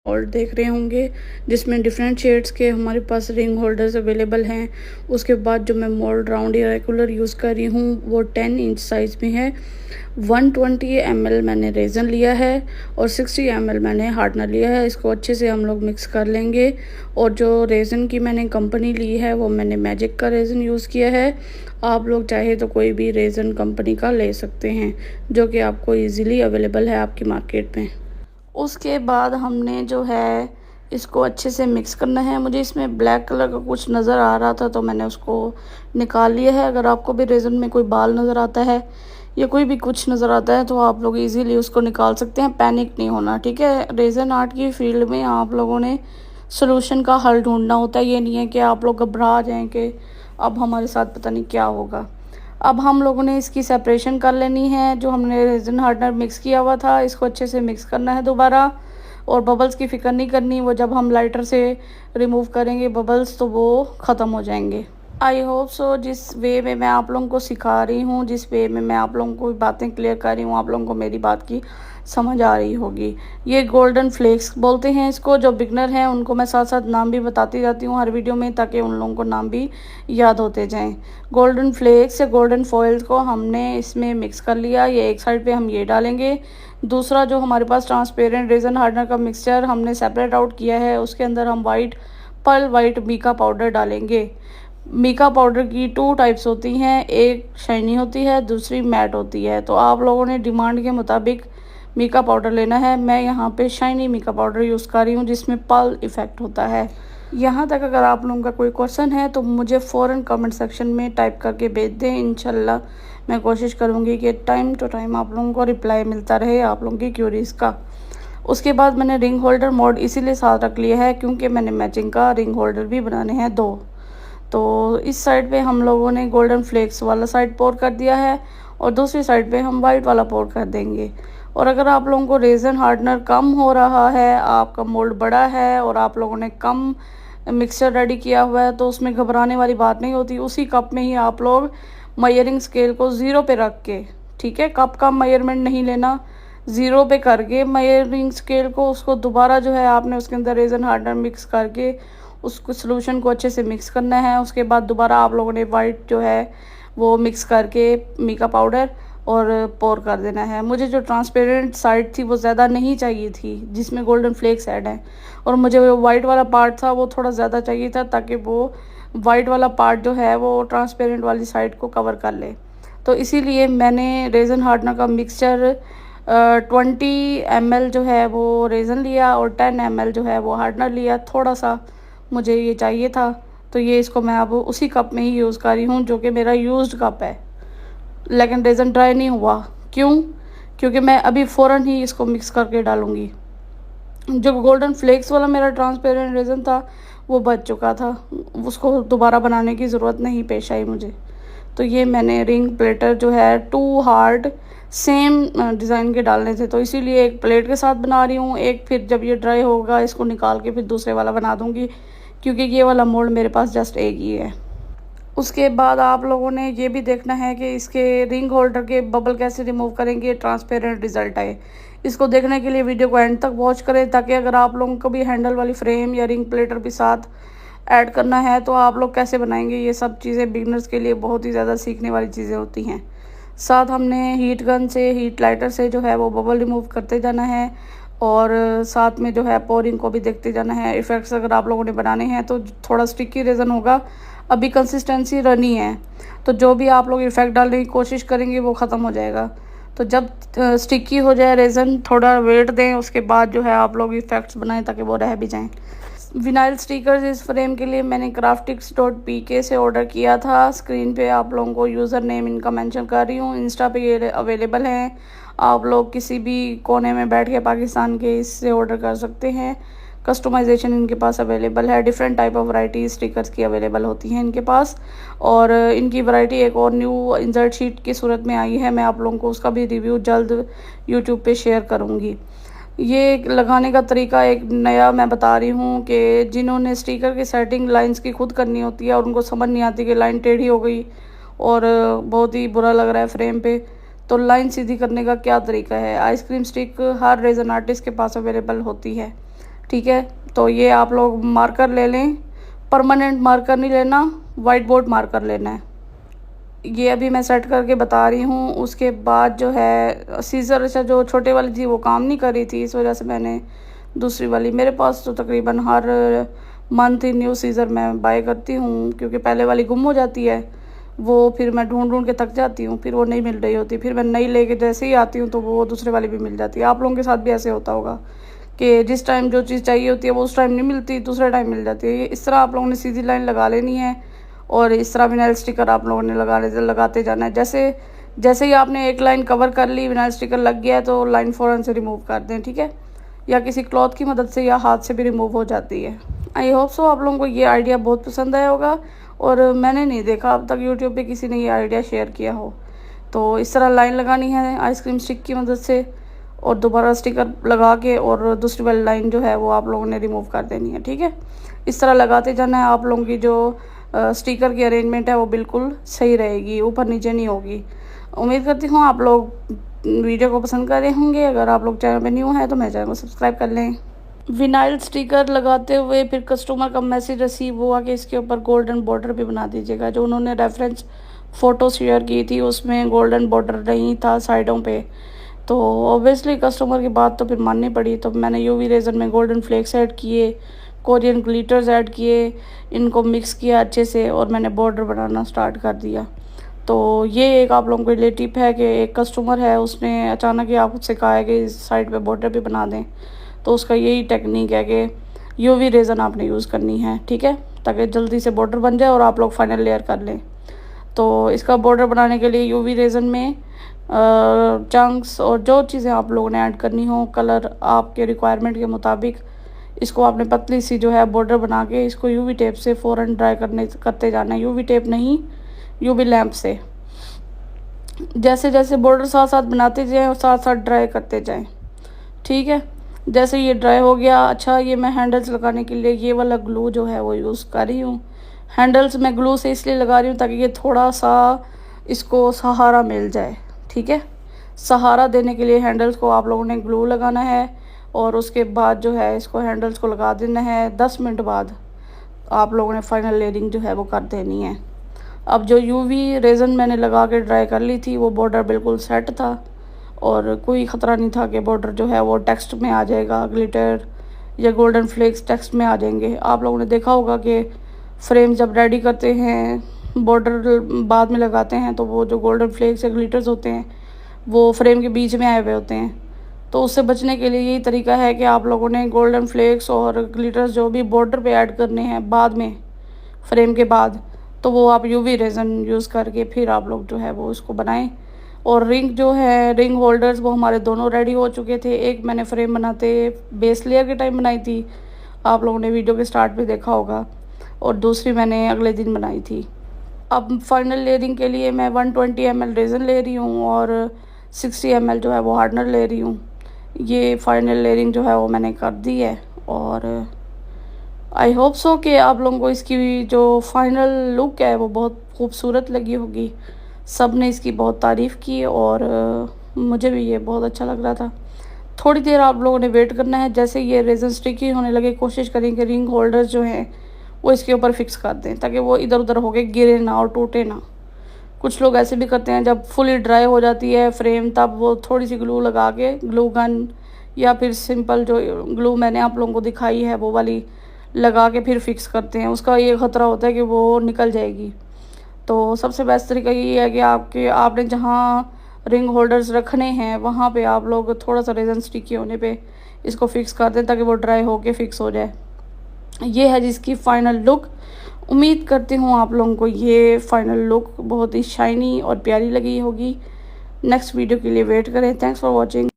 और देख रहे होंगे जिसमें डिफरेंट शेड्स के हमारे पास रिंग होल्डर्स अवेलेबल हैं। उसके बाद जो मैं मोल्ड राउंड या रेगुलर यूज़ कर रही हूँ वो 10 इंच साइज़ में है। 120 ml मैंने रेज़न लिया है और 60 ml मैंने हार्डनर लिया है। इसको अच्छे से हम लोग मिक्स कर लेंगे। और जो रेज़न की मैंने कंपनी ली है वो मैंने मैजिक का रेज़न यूज़ किया है। आप लोग चाहे तो कोई भी रेज़न कंपनी का ले सकते हैं, जो कि आपको ईज़िली अवेलेबल है आपकी मार्केट में। उसके बाद हमने जो है इसको अच्छे से मिक्स करना है। मुझे इसमें ब्लैक कलर का कुछ नज़र आ रहा था तो मैंने उसको निकाल लिया है। अगर आपको भी रेज़न में कोई बाल नज़र आता है या कोई भी कुछ नज़र आता है तो आप लोग इजीली उसको निकाल सकते हैं। पैनिक नहीं होना, ठीक है। रेज़न आर्ट की फील्ड में आप लोगों ने सॉल्यूशन का हल ढूंढना होता है। ये नहीं है कि आप लोग घबरा जाएं कि अब हमारे साथ पता नहीं क्या होगा। अब हम लोगों ने इसकी सेपरेशन कर लेनी है। जो हमने रेज़न हार्डनर मिक्स किया हुआ था इसको अच्छे से मिक्स करना है दोबारा। और बबल्स की फ़िक्र नहीं करनी, वो जब हम लाइटर से रिमूव करेंगे बबल्स तो वो ख़त्म हो जाएंगे। आई होप सो जिस वे में मैं आप लोगों को सिखा रही हूँ, जिस वे में मैं आप लोगों को बातें क्लियर कर रही हूँ, आप लोगों को मेरी बात की समझ आ रही होगी। ये गोल्डन फ्लेक्स बोलते हैं इसको। जो बिगनर हैं उनको मैं साथ साथ नाम भी बताती जाती हूँ हर वीडियो में, ताकि उन लोगों को नाम भी याद होते जाएं। गोल्डन फ्लेक्स या गोल्डन फॉइल्स को हमने इसमें मिक्स कर लिया। ये एक साइड पे हम ये डालेंगे। दूसरा जो हमारे पास ट्रांसपेरेंट रेज़न हार्डनर का मिक्सचर हमने सेपरेट आउट किया है उसके अंदर हम पर्ल वाइट मीका पाउडर डालेंगे। मीका पाउडर की 2 टाइप्स होती हैं, एक शाइनी होती है, दूसरी मैट होती है। तो आप लोगों ने डिमांड के मुताबिक मीका पाउडर लेना है। मैं यहाँ पे शाइनी मीका पाउडर यूज़ कर रही हूँ जिसमें पर्ल इफ़ेक्ट होता है। यहाँ तक अगर आप लोगों का कोई क्वेश्चन है तो मुझे फ़ौरन कमेंट सेक्शन में टाइप करके भेज दें। इंशाल्लाह मैं कोशिश करूँगी कि टाइम टू टाइम आप लोगों को रिप्लाई मिलता रहे आप लोगों की क्यूरीज़ का। उसके बाद मैंने रिंग होल्डर मोड इसीलिए साथ रख लिया है क्योंकि मैंने मैचिंग का रिंग होल्डर भी बनाने हैं 2। तो इस साइड पे हम लोगों ने गोल्डन फ्लेक्स वाला साइड पोर कर दिया है और दूसरी साइड पे हम वाइट वाला पोर कर देंगे। और अगर आप लोगों को रेज़न हार्डनर कम हो रहा है, आपका मोल्ड बड़ा है और आप लोगों ने कम मिक्सचर रेडी किया हुआ है, तो उसमें घबराने वाली बात नहीं होती। उसी कप में ही आप लोग मेजरिंग स्केल को 0 पे रख के, ठीक है, कप का मेजरमेंट नहीं लेना, 0 पे करके मेजरिंग स्केल को उसको दोबारा जो है आपने उसके अंदर रेज़न हार्डनर मिक्स करके उसको सॉल्यूशन को अच्छे से मिक्स करना है। उसके बाद दोबारा आप लोगों ने वाइट जो है वो मिक्स करके मीका पाउडर और पोर कर देना है। मुझे जो ट्रांसपेरेंट साइड थी वो ज़्यादा नहीं चाहिए थी जिसमें गोल्डन फ्लेक्स ऐड हैं, और मुझे वो वाइट वाला पार्ट था वो थोड़ा ज़्यादा चाहिए था ताकि वो वाइट वाला पार्ट जो है वो ट्रांसपेरेंट वाली साइड को कवर कर ले। तो इसीलिए मैंने रेज़न हार्डनर का मिक्सचर 20 ml जो है वो रेज़न लिया और 10 ml जो है वो हार्डनर लिया। थोड़ा सा मुझे ये चाहिए था तो ये इसको मैं अब उसी कप में ही यूज़ कर रही हूँ जो कि मेरा यूज्ड कप है। लेकिन रेज़न ड्राई नहीं हुआ, क्यों? क्योंकि मैं अभी फ़ौरन ही इसको मिक्स करके डालूँगी। जो गोल्डन फ्लेक्स वाला मेरा ट्रांसपेरेंट रेज़न था वो बच चुका था, उसको दोबारा बनाने की ज़रूरत नहीं पेश आई मुझे। तो ये मैंने रिंग प्लेटर जो है 2 हार्ड सेम डिज़ाइन के डालने थे, तो इसीलिए एक प्लेट के साथ बना रही हूँ। एक फिर जब ये ड्राई होगा इसको निकाल के फिर दूसरे वाला बना दूँगी, क्योंकि ये वाला मोल्ड मेरे पास जस्ट एक ही है। उसके बाद आप लोगों ने ये भी देखना है कि इसके रिंग होल्डर के बबल कैसे रिमूव करेंगे ट्रांसपेरेंट रिज़ल्ट आए। इसको देखने के लिए वीडियो को एंड तक वॉच करें, ताकि अगर आप लोगों को भी हैंडल वाली फ्रेम या रिंग प्लेटर भी साथ ऐड करना है तो आप लोग कैसे बनाएंगे। ये सब चीज़ें बिगनर्स के लिए बहुत ही ज़्यादा सीखने वाली चीज़ें होती हैं। साथ हमने हीट गन से, हीट लाइटर से जो है वो बबल रिमूव करते जाना है और साथ में जो है पोरिंग को भी देखते जाना है। इफ़ेक्ट्स अगर आप लोगों ने बनाने हैं तो थोड़ा स्टिकी रेज़न होगा, अभी कंसिस्टेंसी रनी है, तो जो भी आप लोग इफ़ेक्ट डालने की कोशिश करेंगे वो ख़त्म हो जाएगा। तो जब स्टिकी हो जाए रेज़न थोड़ा वेट दें, उसके बाद जो है आप लोग इफ़ेक्ट्स बनाएं ताकि वो रह भी जाएं। विनाइल स्टिकर्स इस फ्रेम के लिए मैंने craftix.pk से ऑर्डर किया था। स्क्रीन पे आप लोगों को यूज़र नेम इनका मेंशन कर रही हूँ। इंस्टा पे ये अवेलेबल हैं, आप लोग किसी भी कोने में बैठ के पाकिस्तान के इससे ऑर्डर कर सकते हैं। कस्टमाइजेशन इनके पास अवेलेबल है, different type of variety stickers की अवेलेबल होती हैं इनके पास। और इनकी वैरायटी एक और न्यू इंसर्ट शीट की सूरत में आई है, मैं आप लोगों को उसका भी रिव्यू जल्द यूट्यूब पे शेयर करूँगी। ये लगाने का तरीका एक नया मैं बता रही हूँ कि जिन्होंने स्टिकर की सेटिंग लाइंस की खुद करनी होती है और उनको समझ नहीं आती कि लाइन टेढ़ी हो गई और बहुत ही बुरा लग रहा है फ्रेम पे, तो लाइन सीधी करने का क्या तरीका है। आइसक्रीम स्टिक हर रेज़न आर्टिस्ट के पास अवेलेबल होती है, ठीक है। तो ये आप लोग मार्कर ले लें, परमानेंट मार्कर नहीं लेना, वाइट बोर्ड मार्कर लेना है। ये अभी मैं सेट करके बता रही हूँ। उसके बाद जो है सीज़र, अच्छा जो छोटे वाली थी वो काम नहीं कर रही थी, इस वजह से मैंने दूसरी वाली, मेरे पास तो तकरीबन हर मंथ ही न्यू सीज़र मैं बाय करती हूँ, क्योंकि पहले वाली गुम हो जाती है, वो फिर मैं ढूंढ ढूंढ के थक जाती हूँ, फिर वो नहीं मिल रही होती, फिर मैं नई लेके जैसे ही आती हूँ तो वो दूसरे वाली भी मिल जाती है। आप लोगों के साथ भी ऐसे होता होगा कि जिस टाइम जो चीज़ चाहिए होती है वो उस टाइम नहीं मिलती, दूसरे टाइम मिल जाती है। इस तरह आप लोगों ने सीधी लाइन लगा लेनी है और इस तरह विनाइल स्टिकर आप लोगों ने लगाते जाना है। जैसे जैसे ही आपने एक लाइन कवर कर ली, विनाइल स्टिकर लग गया है, तो लाइन फ़ौरन से रिमूव कर दें, ठीक है, या किसी क्लॉथ की मदद से या हाथ से भी रिमूव हो जाती है। आई होप सो आप लोगों को ये आइडिया बहुत पसंद आया होगा, और मैंने नहीं देखा अब तक यूट्यूब पे किसी ने ये आइडिया शेयर किया हो। तो इस तरह लाइन लगानी है आइसक्रीम स्टिक की मदद से, और दोबारा स्टिकर लगा के और दूसरी वाली लाइन जो है वो आप लोगों ने रिमूव कर देनी है, ठीक है। इस तरह लगाते जाना है। आप लोगों की जो स्टिकर की अरेंजमेंट है वो बिल्कुल सही रहेगी, ऊपर नीचे नहीं होगी। उम्मीद करती हूँ आप लोग वीडियो को पसंद कर रहे होंगे। अगर आप लोग चैनल पे न्यू हैं तो मेरे चैनल को सब्सक्राइब कर लें। विनाइल स्टिकर लगाते हुए फिर कस्टमर का मैसेज रिसीव हुआ कि इसके ऊपर गोल्डन बॉर्डर भी बना दीजिएगा। जो उन्होंने रेफरेंस फ़ोटो शेयर की थी उसमें गोल्डन बॉर्डर नहीं था साइडों पे, तो ऑब्वियसली कस्टमर की बात तो फिर माननी पड़ी। तो मैंने यूवी रेजन में गोल्डन फ्लेक्स ऐड किए, कोरियन ग्लिटर्स ऐड किए, इनको मिक्स किया अच्छे से और मैंने बॉर्डर बनाना स्टार्ट कर दिया। तो ये एक आप लोगों के लिए टिप है कि एक कस्टमर है, उसने अचानक ही आपसे कहा है कि इस साइड पे बॉर्डर भी बना दें, तो उसका यही टेक्निक है कि यूवी रेजन आपने यूज़ करनी है, ठीक है, ताकि जल्दी से बॉर्डर बन जाए और आप लोग फाइनल लेयर कर लें। तो इसका बॉर्डर बनाने के लिए यूवी रेजन में चंक्स और जो चीज़ें आप लोगों ने ऐड करनी हो, कलर आपके रिक्वायरमेंट के मुताबिक, इसको आपने पतली सी जो है बॉर्डर बना के इसको यूवी टेप से फ़ौरन ड्राई करते जाना है। यूवी टेप नहीं, यूवी लैंप से। जैसे जैसे बॉर्डर साथ साथ बनाते जाएं और साथ साथ ड्राई करते जाएं, ठीक है। जैसे ये ड्राई हो गया, अच्छा ये मैं हैंडल्स लगाने के लिए ये वाला ग्लू जो है वो यूज़ कर रही हूँ। हैंडल्स मैं ग्लू से इसलिए लगा रही हूँ ताकि ये थोड़ा सा इसको सहारा मिल जाए, ठीक है। सहारा देने के लिए हैंडल्स को आप लोगों ने ग्लू लगाना है और उसके बाद जो है इसको हैंडल्स को लगा देना है। 10 मिनट बाद आप लोगों ने फाइनल लेयरिंग जो है वो कर देनी है। अब जो यूवी रेजन मैंने लगा के ड्राई कर ली थी वो बॉर्डर बिल्कुल सेट था और कोई ख़तरा नहीं था कि बॉर्डर जो है वो टेक्स्ट में आ जाएगा, ग्लिटर या गोल्डन फ्लेक्स टेक्स्ट में आ जाएंगे। आप लोगों ने देखा होगा कि फ्रेम जब रेडी करते हैं, बॉर्डर बाद में लगाते हैं, तो वो जो गोल्डन फ्लेक्स या ग्लिटर्स होते हैं वो फ्रेम के बीच में आए हुए होते हैं। तो उससे बचने के लिए यही तरीका है कि आप लोगों ने गोल्डन फ्लेक्स और ग्लिटर्स जो भी बॉर्डर पे ऐड करने हैं बाद में, फ्रेम के बाद, तो वो आप यूवी रेजन यूज़ करके फिर आप लोग जो है वो उसको बनाएं। और रिंग जो है, रिंग होल्डर्स, वो हमारे दोनों रेडी हो चुके थे। एक मैंने फ्रेम बनाते बेस लेयर के टाइम बनाई थी, आप लोगों ने वीडियो के स्टार्ट पे देखा होगा, और दूसरी मैंने अगले दिन बनाई थी। अब फाइनल लेयरिंग के लिए मैं 120 ml रेजन ले रही हूँ और 60 ml जो है वो हार्डनर ले रही हूँ। ये फाइनल लेयरिंग जो है वो मैंने कर दी है और आई होप सो कि आप लोगों को इसकी जो फाइनल लुक है वो बहुत खूबसूरत लगी होगी। सब ने इसकी बहुत तारीफ़ की और मुझे भी ये बहुत अच्छा लग रहा था। थोड़ी देर आप लोगों ने वेट करना है। जैसे ये रेजन स्टिकी होने लगे, कोशिश करें कि रिंग होल्डर्स जो हैं वो इसके ऊपर फिक्स कर दें ताकि वो इधर उधर होके गिरे ना और टूटे ना। कुछ लोग ऐसे भी करते हैं, जब फुली ड्राई हो जाती है फ्रेम तब वो थोड़ी सी ग्लू लगा के, ग्लू गन या फिर सिंपल जो ग्लू मैंने आप लोगों को दिखाई है वो वाली लगा के फिर फिक्स करते हैं। उसका ये ख़तरा होता है कि वो निकल जाएगी। तो सबसे बेस्ट तरीका ये है कि आपने जहाँ रिंग होल्डर्स रखने हैं वहाँ पे आप लोग थोड़ा सा रेजन स्टिकी होने पे इसको फिक्स कर दें ताकि वो ड्राई होके फिक्स हो जाए। ये है जिसकी फ़ाइनल लुक। उम्मीद करती हूँ आप लोगों को ये फ़ाइनल लुक बहुत ही शाइनी और प्यारी लगी होगी। नेक्स्ट वीडियो के लिए वेट करें। Thanks for watching.